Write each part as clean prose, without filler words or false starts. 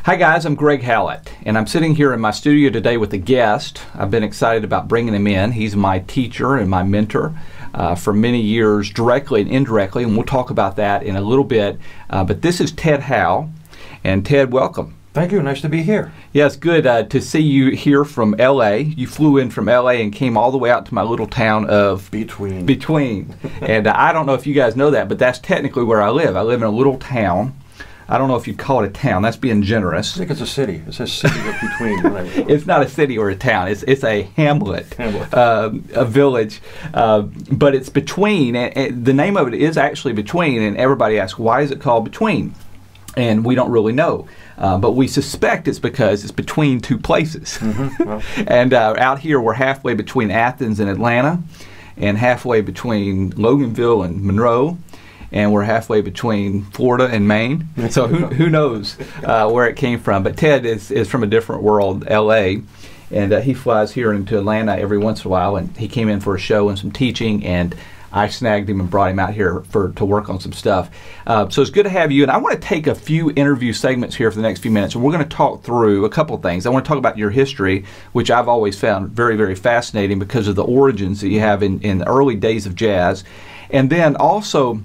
Hi guys, I'm Greg Howlett, and I'm sitting here in my studio today with a guest. I've been excited about bringing him in. He's my teacher and my mentor for many years, directly and indirectly, and we'll talk about that in a little bit. But this is Ted Howe, and Ted, welcome. Thank you. Nice to be here. Yeah, it's good to see you here from L.A. You flew in from L.A. and came all the way out to my little town of Between. And I don't know if you guys know that, but that's technically where I live. I live in a little town. I don't know if you'd call it a town. That's being generous. I think it's a city. It says city of Between. It's not a city or a town. It's a hamlet, a village. But it's Between. And the name of it is actually Between. And everybody asks, why is it called Between? And we don't really know. But we suspect it's because it's between two places. Well. And out here, we're halfway between Athens and Atlanta, and halfway between Loganville and Monroe. And we're halfway between Florida and Maine. So who knows where it came from. But Ted is from a different world, L.A., and he flies here into Atlanta every once in a while. And he came in for a show and some teaching, and I snagged him and brought him out here to work on some stuff. So it's good to have you. And I want to take a few interview segments here for the next few minutes, and we're going to talk through a couple of things. I want to talk about your history, which I've always found very, very fascinating because of the origins that you have in the early days of jazz. And then also,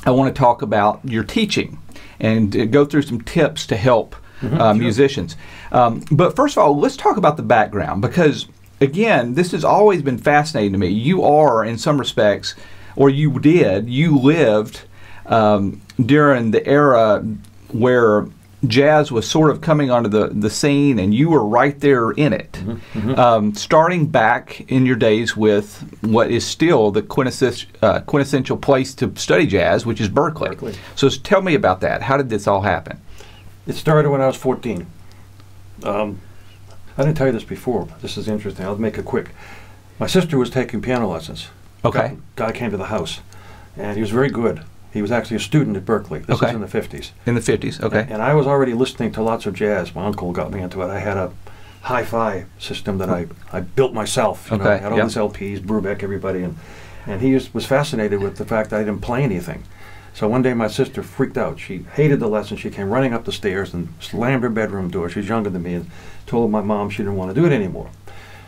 I want to talk about your teaching and go through some tips to help musicians. But first of all, let's talk about the background, because again, this has always been fascinating to me. You are, in some respects, or you lived during the era where jazz was sort of coming onto the scene, and you were right there in it. Starting back in your days with what is still the quintessential place to study jazz, which is Berkeley. So tell me about that. How did this all happen? It started when I was 14. I didn't tell you this before. This is interesting. I'll make it quick. My sister was taking piano lessons. Okay. Guy came to the house, and he was very good. He was actually a student at Berkeley. This was in the 50s. In the 50s, okay. And I was already listening to lots of jazz. My uncle got me into it. I had a hi-fi system that I built myself. You know, I had all these LPs, Brubeck, everybody. And he was fascinated with the fact that I didn't play anything. So one day my sister freaked out. She hated the lesson. She came running up the stairs and slammed her bedroom door. She's younger than me, and told my mom she didn't want to do it anymore.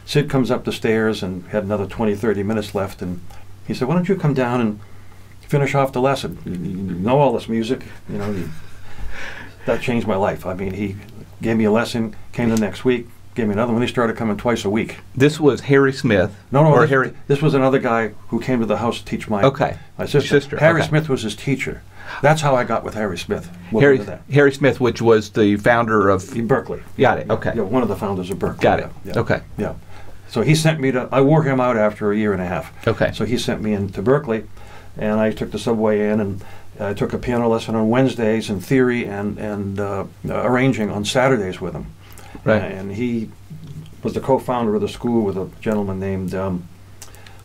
Sid comes up the stairs and had another 20, 30 minutes left, and he said, why don't you come down and finish off the lesson? You know all this music. You know, that changed my life. I mean, he gave me a lesson, came the next week, gave me another one. He started coming twice a week. This was Harry Smith? No, this was another guy who came to the house to teach my sister. Harry Smith was his teacher. That's how I got with Harry Smith. Harry Smith, which was the founder of Berkeley. Got it. Okay. Yeah, one of the founders of Berkeley. Got it. Yeah. Okay. Yeah. So he sent me to. I wore him out after a year and a half. Okay. So he sent me into Berkeley, and I took the subway in, and I took a piano lesson on Wednesdays and theory and arranging on Saturdays with him. Right. And he was the co-founder of the school with a gentleman named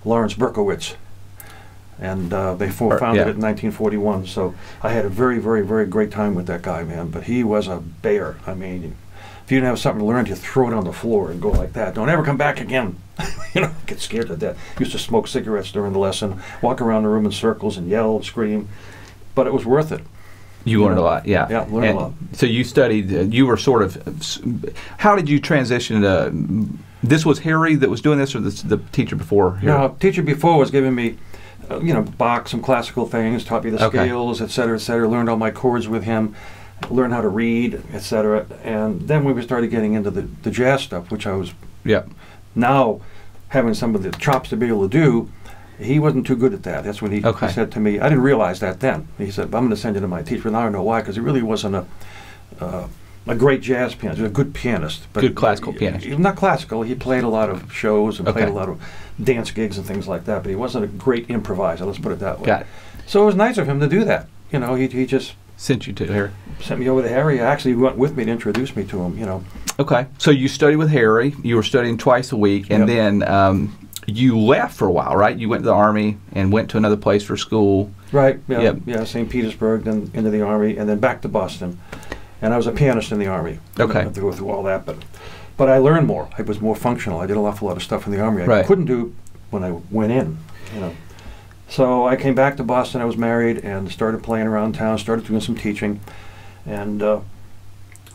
Lawrence Berkowitz. And they founded it in 1941. So I had a very, very, very great time with that guy, man. But he was a bear. I mean, if you didn't have something to learn, you throw it on the floor and go like that. Don't ever come back again. You know, get scared to death. Used to smoke cigarettes during the lesson, walk around the room in circles and yell and scream. But it was worth it. You learned a lot, yeah. Yeah, learned a lot. So you studied, you were sort of, how did you transition to, this was Harry that was doing this, or the teacher before? No, teacher before was giving me, you know, Bach, some classical things, taught me the scales, et cetera, learned all my chords with him, learned how to read, etc. And then we started getting into the jazz stuff, which I was now having some of the chops to be able to do. He wasn't too good at that. That's when he said to me, I didn't realize that then. He said, I'm going to send you to my teacher. Now I know why, because he really wasn't a great jazz pianist. He was a good pianist. But good classical pianist. Not classical. He played a lot of shows and played a lot of dance gigs and things like that, but he wasn't a great improviser, let's put it that way. Got it. So it was nice of him to do that. You know, he just sent you to Harry. Sent me over to Harry. Actually, he went with me to introduce me to him, you know. Okay. So you studied with Harry. You were studying twice a week, and then you left for a while, right? You went to the Army and went to another place for school. Right, yeah, St. Petersburg, then into the Army, and then back to Boston. And I was a pianist in the Army. Okay. I didn't have to go through all that, but I learned more. I was more functional. I did an awful lot of stuff in the Army I couldn't do when I went in, you know. So I came back to Boston. I was married and started playing around town, started doing some teaching. And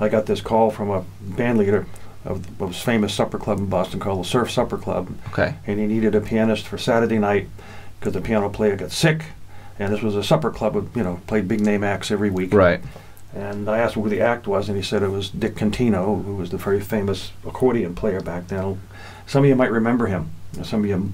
I got this call from a band leader of this famous supper club in Boston called the Surf Supper Club. Okay. And he needed a pianist for Saturday night because the piano player got sick. And this was a supper club with, you know, played big name acts every week. Right. And I asked him who the act was, and he said it was Dick Contino, who was the very famous accordion player back then. Some of you might remember him. Some of you,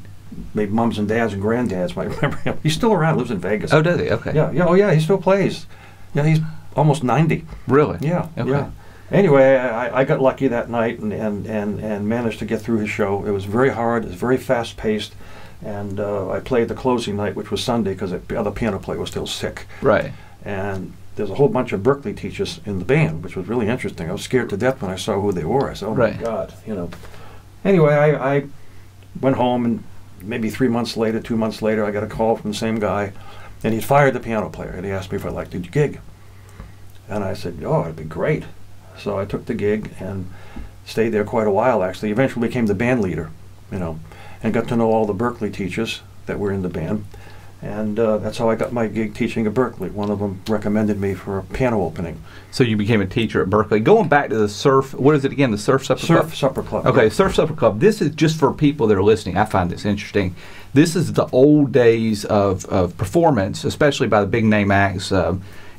maybe mums and dads and granddads might remember him. He's still around, lives in Vegas. Oh, does he? Okay. Yeah, yeah, oh yeah, he still plays. Yeah, he's almost 90. Really? Yeah, okay. yeah. Anyway, I got lucky that night and managed to get through his show. It was very hard, it was very fast-paced, and I played the closing night, which was Sunday, because the other piano player was still sick. Right. And there's a whole bunch of Berkeley teachers in the band, which was really interesting. I was scared to death when I saw who they were. I said, oh my God, you know. Anyway, I went home, and maybe 3 months later, 2 months later, I got a call from the same guy, and he'd fired the piano player, and he asked me if I'd like to gig. And I said, oh, it'd be great. So I took the gig and stayed there quite a while, actually. Eventually became the band leader, you know, and got to know all the Berkeley teachers that were in the band. And that's how I got my gig teaching at Berkeley. One of them recommended me for a piano opening. So you became a teacher at Berkeley. Going back to the Surf, what is it again, the Surf Supper Club? Surf Supper Club. Okay, Yeah. Surf Supper Club. This is just for people that are listening. I find this interesting. This is the old days of performance, especially by the big name acts.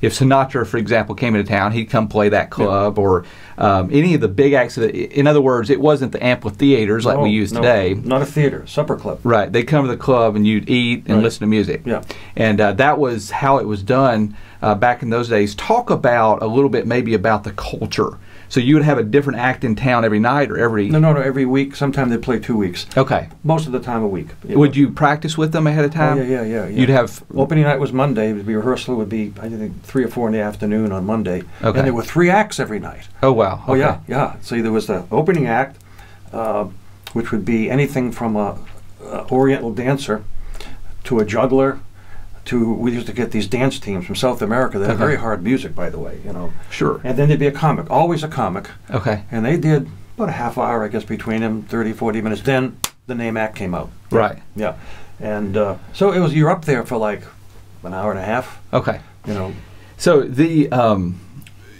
If Sinatra, for example, came into town, he'd come play that club, or any of the big acts. In other words, it wasn't the amphitheaters like we use today. Not a theater, supper club. Right. They'd come to the club and you'd eat and listen to music. Yeah. And that was how it was done back in those days. Talk about a little bit maybe about the culture. So you would have a different act in town every night or every... No, every week. Sometimes they'd play 2 weeks. Okay. Most of the time a week. Would you practice with them ahead of time? Oh, yeah. You'd have... Opening night was Monday. The rehearsal would be, I think, 3 or 4 in the afternoon on Monday. Okay. And there were 3 acts every night. Oh, wow. Oh, okay. yeah. So there was the opening act, which would be anything from a Oriental dancer to a juggler, we used to get these dance teams from South America that had very hard music, by the way, you know. Sure. And then there'd be a comic, always a comic. Okay. And they did about a half hour, I guess, between them, 30, 40 minutes. Then the name act came out. Right. Yeah. And so it was, you're up there for like an hour and a half. Okay. You know. So the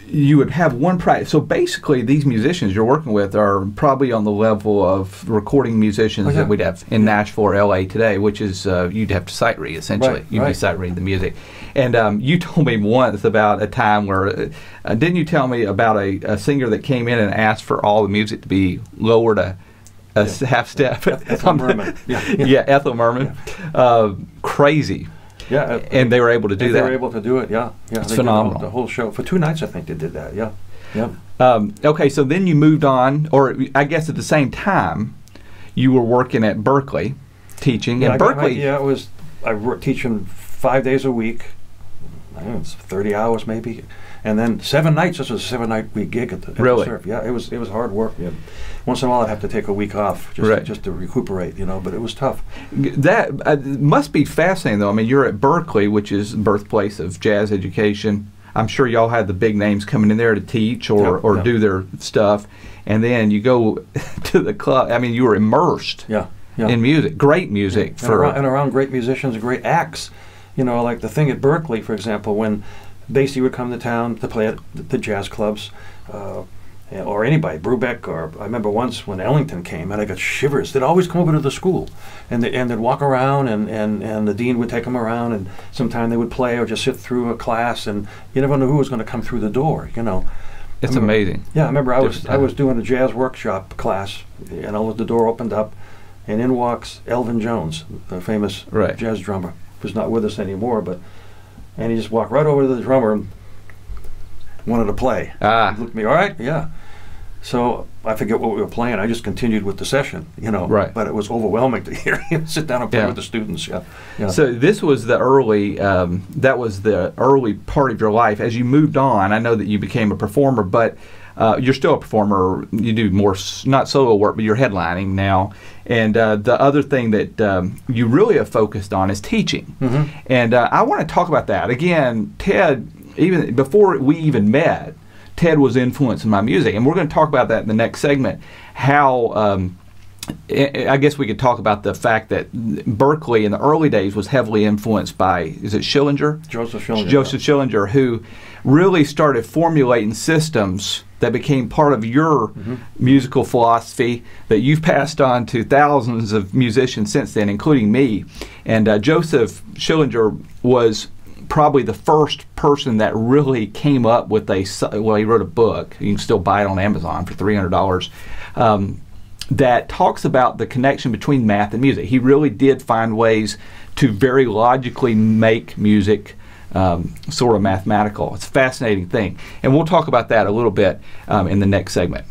you would have one practice. So basically, these musicians you're working with are probably on the level of recording musicians that we'd have in Nashville or L.A. today, which is you'd have to sight read essentially. You'd be sight reading the music. And you told me once about a time where didn't you tell me about a singer that came in and asked for all the music to be lowered a half step? Ethel Merman. Yeah, Ethel Merman. Crazy. Yeah, and they were able to do that. They were able to do it. Yeah. It's phenomenal. The whole show for 2 nights, I think they did that. Yeah. Okay, so then you moved on, or I guess at the same time, you were working at Berkeley, teaching. Yeah, and Berkeley. I worked teaching 5 days a week. I don't know, it's 30 hours maybe, and then 7 nights. This was a 7-night-week gig at the Surf. Yeah, it was hard work. Yeah. Once in a while, I'd have to take a week off just to recuperate, you know. But it was tough. That must be fascinating, though. I mean, you're at Berkeley, which is the birthplace of jazz education. I'm sure y'all had the big names coming in there to teach or do their stuff, and then you go to the club. I mean, you were immersed in music, great music, and around great musicians and great acts. You know, like the thing at Berkeley, for example, when Basie would come to town to play at the jazz clubs, or anybody, Brubeck, or I remember once when Ellington came, and I got shivers. They'd always come over to the school, and they'd walk around, and the dean would take them around, and sometime they would play or just sit through a class, and you never knew who was going to come through the door, you know. It's amazing. Yeah, I remember I was doing a jazz workshop class, and the door opened up, and in walks Elvin Jones, the famous jazz drummer, who's not with us anymore, and he just walked right over to the drummer and wanted to play. He looked at me, all right, yeah. So I forget what we were playing. I just continued with the session, you know. Right. But it was overwhelming to hear him sit down and play with the students. Yeah. So this was the early. That was the early part of your life. As you moved on, I know that you became a performer, but you're still a performer. You do more not solo work, but you're headlining now. And the other thing that you really have focused on is teaching. And I want to talk about that again, Ted. Even before we even met, Ted was influencing my music, and we're going to talk about that in the next segment. How I guess we could talk about the fact that Berkeley in the early days was heavily influenced by, is it Schillinger? Joseph Schillinger. Joseph Schillinger, who really started formulating systems that became part of your musical philosophy that you've passed on to thousands of musicians since then, including me. And Joseph Schillinger was probably the first person that really came up with well, he wrote a book. You can still buy it on Amazon for $300. That talks about the connection between math and music. He really did find ways to very logically make music sort of mathematical. It's a fascinating thing. And we'll talk about that a little bit in the next segment.